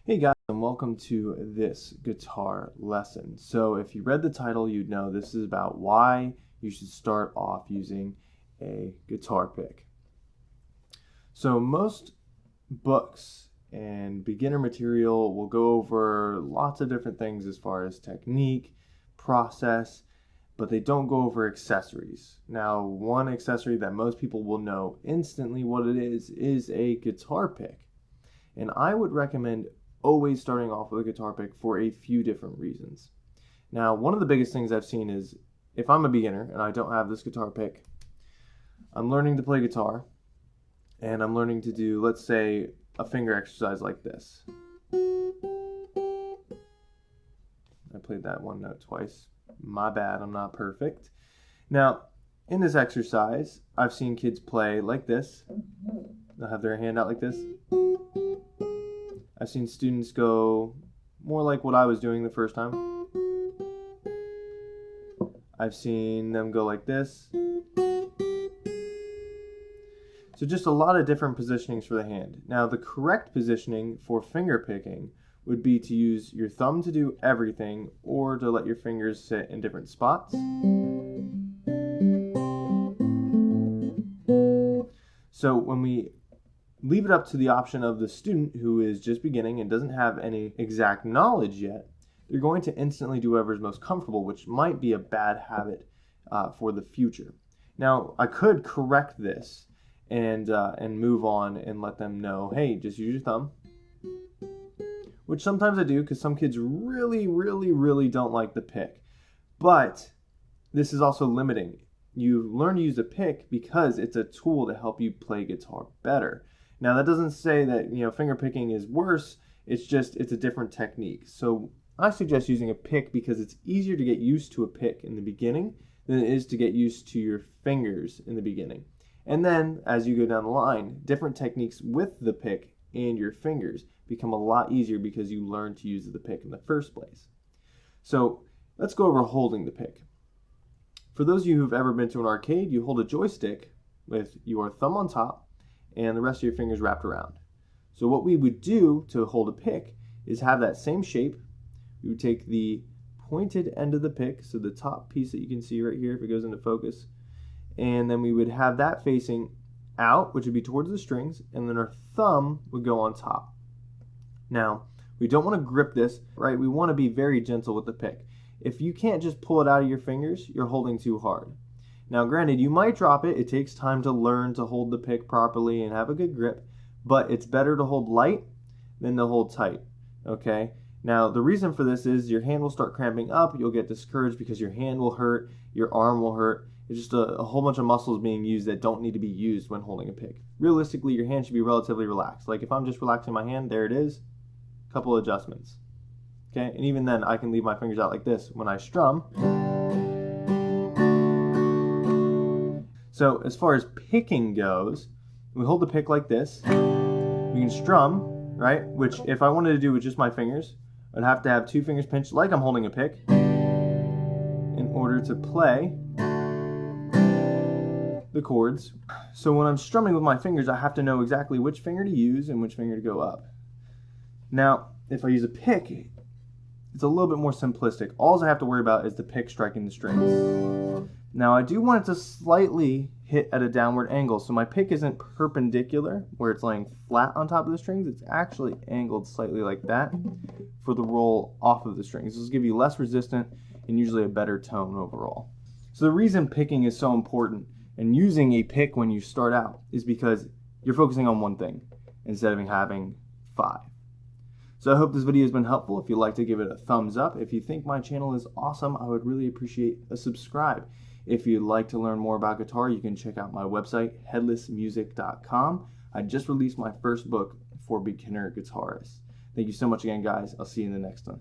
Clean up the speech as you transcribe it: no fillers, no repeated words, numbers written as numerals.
Hey guys, and welcome to this guitar lesson. So if you read the title, you'd know this is about why you should start off using a guitar pick. So most books and beginner material will go over lots of different things as far as technique, process, but they don't go over accessories. Now, one accessory that most people will know instantly what it is a guitar pick. And I would recommend always starting off with a guitar pick for a few different reasons. Now, one of the biggest things I've seen is if I'm a beginner and I don't have this guitar pick, I'm learning to play guitar and I'm learning to do, let's say, a finger exercise like this. I played that one note twice. My bad, I'm not perfect. Now, in this exercise, I've seen kids play like this. They'll have their hand out like this. I've seen students go more like what I was doing the first time. I've seen them go like this. So just a lot of different positionings for the hand. Now the correct positioning for finger picking would be to use your thumb to do everything or to let your fingers sit in different spots. So when we leave it up to the option of the student who is just beginning and doesn't have any exact knowledge yet, they're going to instantly do whatever is most comfortable, which might be a bad habit for the future. Now, I could correct this and move on and let them know, hey, just use your thumb, which sometimes I do because some kids really don't like the pick. But this is also limiting. You learn to use a pick because it's a tool to help you play guitar better. Now that doesn't say that finger picking is worse, it's a different technique. So I suggest using a pick because it's easier to get used to a pick in the beginning than it is to get used to your fingers in the beginning. And then as you go down the line, different techniques with the pick and your fingers become a lot easier because you learn to use the pick in the first place. So let's go over holding the pick. For those of you who've ever been to an arcade, you hold a joystick with your thumb on top and the rest of your fingers wrapped around. So what we would do to hold a pick is have that same shape. We would take the pointed end of the pick, so the top piece that you can see right here if it goes into focus, and then we would have that facing out, which would be towards the strings, and then our thumb would go on top. Now, we don't want to grip this, right? We want to be very gentle with the pick. If you can't just pull it out of your fingers, you're holding too hard. Now granted, you might drop it. It takes time to learn to hold the pick properly and have a good grip, but it's better to hold light than to hold tight, okay? Now the reason for this is your hand will start cramping up, you'll get discouraged because your hand will hurt, your arm will hurt. It's just a whole bunch of muscles being used that don't need to be used when holding a pick. Realistically, your hand should be relatively relaxed. Like if I'm just relaxing my hand, there it is, a couple of adjustments, okay? And even then, I can leave my fingers out like this when I strum. So as far as picking goes, we hold the pick like this. We can strum, right? Which if I wanted to do with just my fingers, I'd have to have two fingers pinched like I'm holding a pick in order to play the chords. So when I'm strumming with my fingers, I have to know exactly which finger to use and which finger to go up. Now, if I use a pick, it's a little bit more simplistic. All I have to worry about is the pick striking the strings. Now I do want it to slightly hit at a downward angle, so my pick isn't perpendicular where it's laying flat on top of the strings. It's actually angled slightly like that for the roll off of the strings. This will give you less resistance and usually a better tone overall. So the reason picking is so important and using a pick when you start out is because you're focusing on one thing instead of having 5. So I hope this video has been helpful. If you'd like to give it a thumbs up. If you think my channel is awesome, I would really appreciate a subscribe. If you'd like to learn more about guitar, you can check out my website, headlessmusic.com. I just released my first book for beginner guitarists. Thank you so much again, guys. I'll see you in the next one.